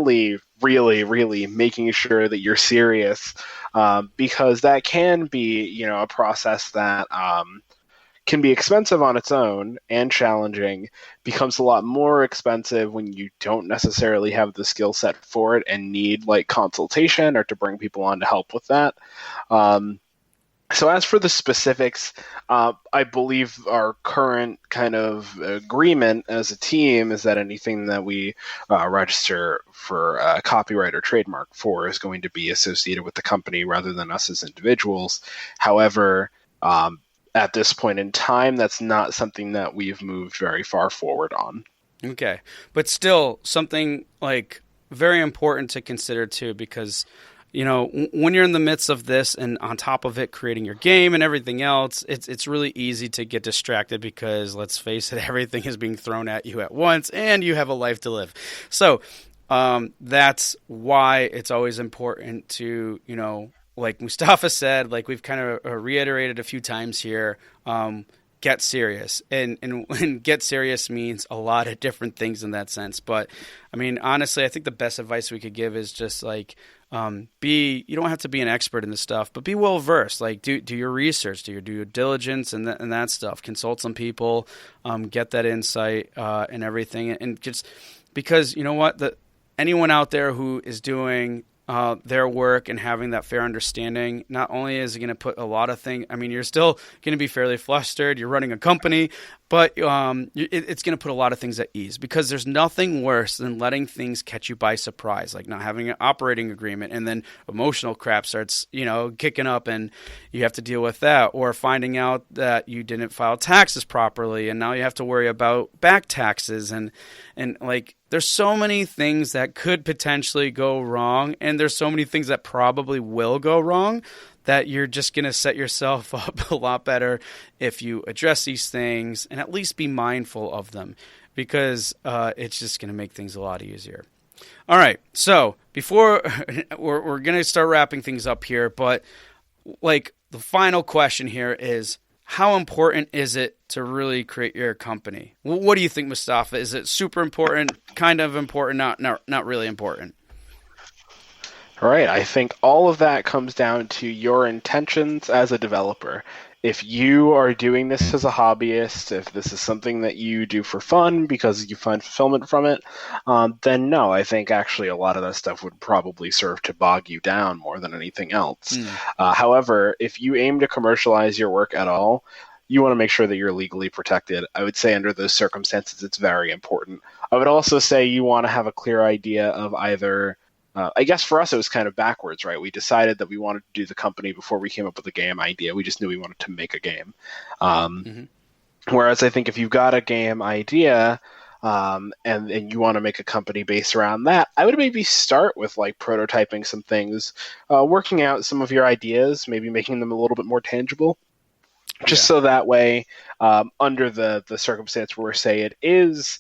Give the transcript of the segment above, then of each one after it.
definitely really, really making sure that you're serious, because that can be, a process that can be expensive on its own and challenging, becomes a lot more expensive when you don't necessarily have the skill set for it and need like consultation or to bring people on to help with that. So as for the specifics, I believe our current kind of agreement as a team is that anything that we register for copyright or trademark for is going to be associated with the company rather than us as individuals. However, at this point in time, that's not something that we've moved very far forward on. Okay. But still something like very important to consider too, because when you're in the midst of this and on top of it, creating your game and everything else, it's really easy to get distracted because, let's face it, everything is being thrown at you at once and you have a life to live. So that's why it's always important to, like Mustapha said, like we've kind of reiterated a few times here, get serious. And get serious means a lot of different things in that sense. But I mean, honestly, I think the best advice we could give is just like, you don't have to be an expert in this stuff, but be well versed. Like do your research, do your due diligence and that stuff. Consult some people, get that insight and everything. And just because you know what, anyone out there who is doing their work and having that fair understanding, not only is it going to put a lot of things, I mean, you're still going to be fairly flustered. You're running a company, but it's going to put a lot of things at ease, because there's nothing worse than letting things catch you by surprise, like not having an operating agreement and then emotional crap starts, kicking up and you have to deal with that, or finding out that you didn't file taxes properly and now you have to worry about back taxes and like there's so many things that could potentially go wrong, and there's so many things that probably will go wrong, that you're just going to set yourself up a lot better if you address these things and at least be mindful of them, because it's just going to make things a lot easier. All right, so before we're going to start wrapping things up here, but like the final question here is, how important is it to really create your company? What do you think, Mustapha? Is it super important, kind of important, not really important? All right. I think all of that comes down to your intentions as a developer. If you are doing this as a hobbyist, if this is something that you do for fun because you find fulfillment from it, then no, I think actually a lot of that stuff would probably serve to bog you down more than anything else. However, if you aim to commercialize your work at all, you want to make sure that you're legally protected. I would say under those circumstances, it's very important. I would also say you want to have a clear idea of either... I guess for us, it was kind of backwards, right? We decided that we wanted to do the company before we came up with a game idea. We just knew we wanted to make a game. Whereas I think if you've got a game idea and you want to make a company based around that, I would maybe start with like prototyping some things, working out some of your ideas, maybe making them a little bit more tangible. Just so that way, under the circumstance where, say, it is...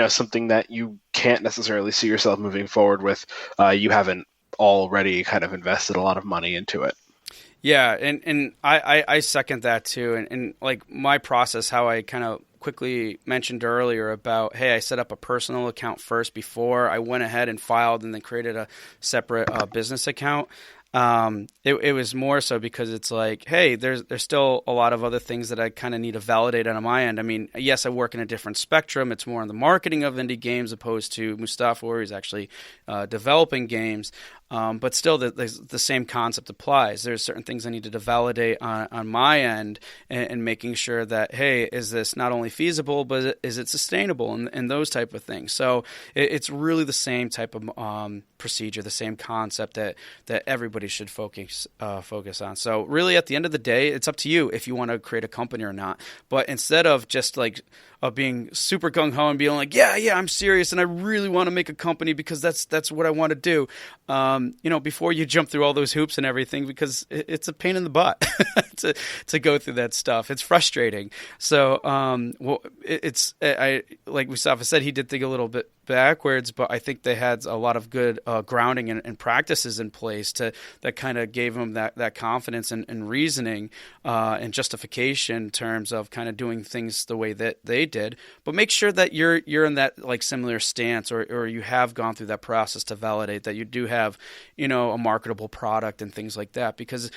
something that you can't necessarily see yourself moving forward with, you haven't already kind of invested a lot of money into it. Yeah, and I second that too. And like my process, how I kind of quickly mentioned earlier about, hey, I set up a personal account first before I went ahead and filed and then created a separate business account. It was more so because it's like, hey, there's still a lot of other things that I kind of need to validate on my end. I mean, yes, I work in a different spectrum. It's more on the marketing of indie games opposed to Mustapha, where he's actually developing games. But still, the same concept applies. There's certain things I need to validate on my end and making sure that, hey, is this not only feasible, but is it sustainable and those type of things. So it's really the same type of procedure, the same concept that everybody should focus on. So really, at the end of the day, it's up to you if you want to create a company or not. But instead of just like being super gung-ho and being like, yeah, I'm serious and I really want to make a company because that's what I want to do. Before you jump through all those hoops and everything, because it's a pain in the butt to go through that stuff. It's frustrating. So, like Mustapha said, he did think a little bit backwards, but I think they had a lot of good grounding and practices in place that kind of gave them that confidence and reasoning and justification in terms of kind of doing things the way that they did. But make sure that you're in that like similar stance, or you have gone through that process to validate that you do have, you know, a marketable product and things like that. Because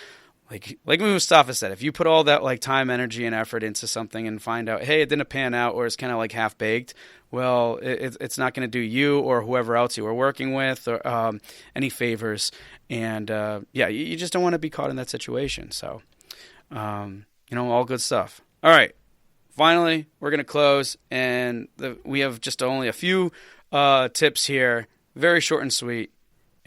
like Mustafa said, if you put all that like time, energy, and effort into something and find out, hey, it didn't pan out, or it's kind of like half baked, well, it's not going to do you or whoever else you were working with or any favors. And you just don't want to be caught in that situation. So, all good stuff. All right, finally, we're going to close, and we have just only a few tips here, very short and sweet.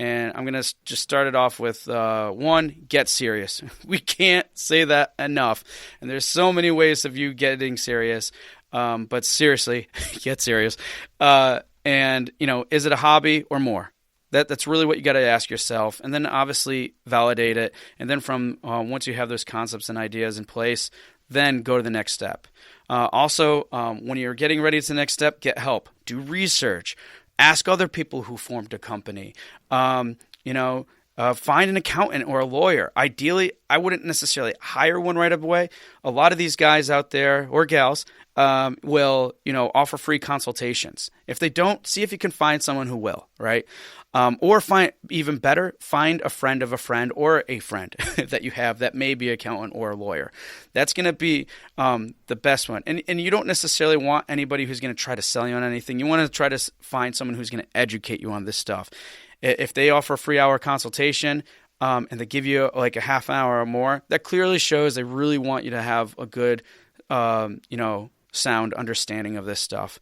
And I'm going to just start it off with one, get serious. We can't say that enough. And there's so many ways of you getting serious. But seriously, get serious. And, is it a hobby or more? That's really what you got to ask yourself. And then obviously validate it. And then from once you have those concepts and ideas in place, then go to the next step. Also, when you're getting ready to the next step, get help. Do research. Ask other people who formed a company. Find an accountant or a lawyer. Ideally, I wouldn't necessarily hire one right away. A lot of these guys out there, or gals, will offer free consultations. If they don't, see if you can find someone who will, right? Or find a friend of a friend or a friend that you have that may be an accountant or a lawyer. That's going to be the best one. And you don't necessarily want anybody who's going to try to sell you on anything. You want to try to find someone who's going to educate you on this stuff. If they offer a free hour consultation and they give you like a half hour or more, that clearly shows they really want you to have a good, sound understanding of this stuff,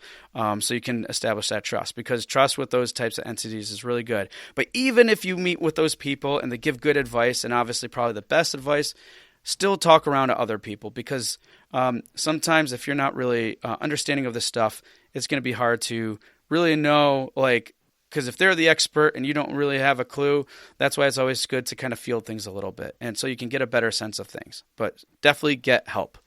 so you can establish that trust, because trust with those types of entities is really good. But even if you meet with those people and they give good advice, and obviously probably the best advice, still talk around to other people, because sometimes if you're not really understanding of this stuff, it's going to be hard to really know, because if they're the expert and you don't really have a clue, that's why it's always good to kind of field things a little bit, and so you can get a better sense of things. But definitely get help.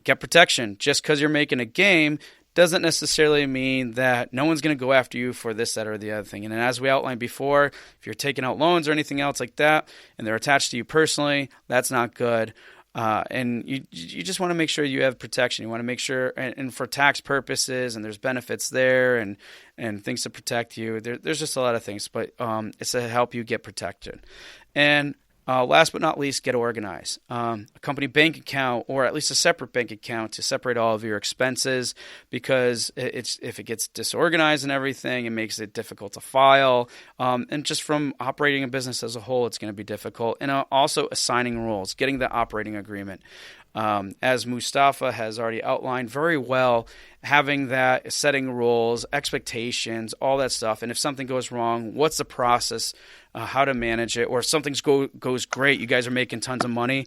Get protection. Just because you're making a game doesn't necessarily mean that no one's going to go after you for this, that, or the other thing. And as we outlined before, if you're taking out loans or anything else like that, and they're attached to you personally, that's not good. And you just want to make sure you have protection. You want to make sure, and for tax purposes, and there's benefits there, and things to protect you. There's just a lot of things, but it's to help you get protected. And last but not least, get organized. A company bank account, or at least a separate bank account, to separate all of your expenses, because if it gets disorganized and everything, it makes it difficult to file. And just from operating a business as a whole, it's going to be difficult. And also assigning rules, getting the operating agreement. As Mustapha has already outlined very well, having that, setting rules, expectations, all that stuff. And if something goes wrong, what's the process, how to manage it? Or if something goes great, you guys are making tons of money,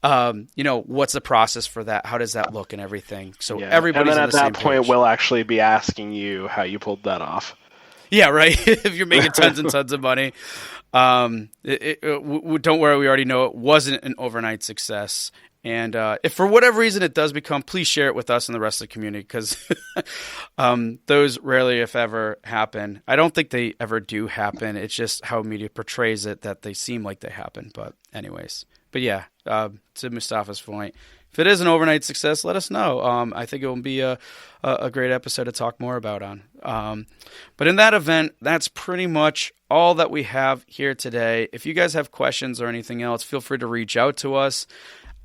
what's the process for that? How does that look and everything? So everybody's and then on at the same that point, page. we'll actually be asking you how you pulled that off. Yeah, right. If you're making tons and tons of money. Don't worry, we already know it wasn't an overnight success. And if for whatever reason it does become, please share it with us and the rest of the community, because those rarely, if ever, happen. I don't think they ever do happen. It's just how media portrays it that they seem like they happen. But anyways, to Mustapha's point, if it is an overnight success, let us know. I think it will be a great episode to talk more about on. But in that event, that's pretty much all that we have here today. If you guys have questions or anything else, feel free to reach out to us.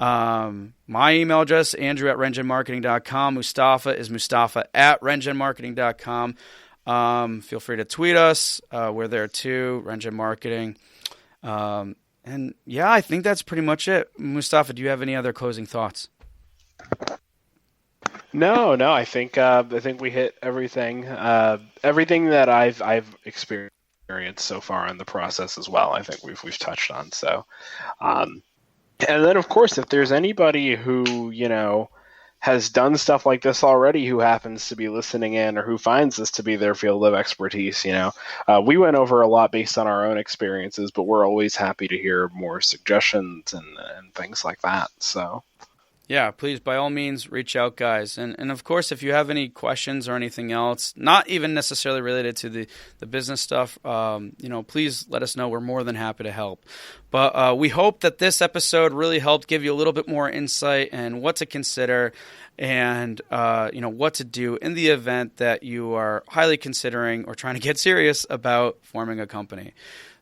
My email address, Andrew@rengenmarketing.com. Mustapha is Mustapha@rengenmarketing.com. Feel free to tweet us. We're there too, Rengen Marketing. And yeah, I think that's pretty much it. Mustapha, do you have any other closing thoughts? No, I think we hit everything. Everything that I've experienced so far in the process as well. I think we've touched on. So, and then of course, if there's anybody who has done stuff like this already, who happens to be listening in, or who finds this to be their field of expertise, we went over a lot based on our own experiences, but we're always happy to hear more suggestions and things like that. So. Yeah, please, by all means, reach out, guys. And of course, if you have any questions or anything else, not even necessarily related to the business stuff, please let us know. We're more than happy to help. But we hope that this episode really helped give you a little bit more insight and what to consider and, what to do in the event that you are highly considering or trying to get serious about forming a company.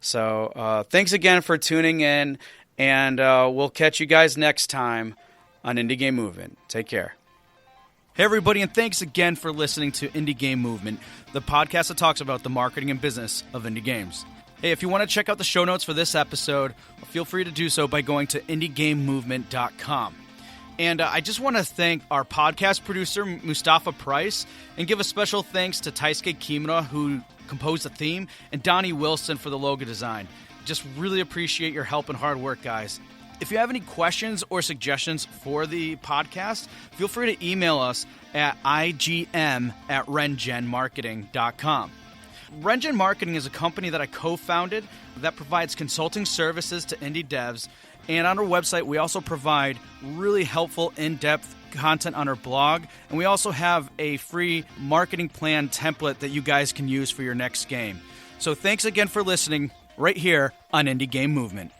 So thanks again for tuning in, and we'll catch you guys next time on Indie Game Movement. Take care. Hey, everybody, and thanks again for listening to Indie Game Movement, the podcast that talks about the marketing and business of indie games. Hey, if you want to check out the show notes for this episode, feel free to do so by going to indiegamemovement.com. And I just want to thank our podcast producer, Mustapha Price, and give a special thanks to Taisuke Kimura, who composed the theme, and Donnie Wilson for the logo design. Just really appreciate your help and hard work, guys. If you have any questions or suggestions for the podcast, feel free to email us at igm@rengenmarketing.com. Rengen Marketing is a company that I co-founded that provides consulting services to indie devs. And on our website, we also provide really helpful, in-depth content on our blog. And we also have a free marketing plan template that you guys can use for your next game. So thanks again for listening right here on Indie Game Movement.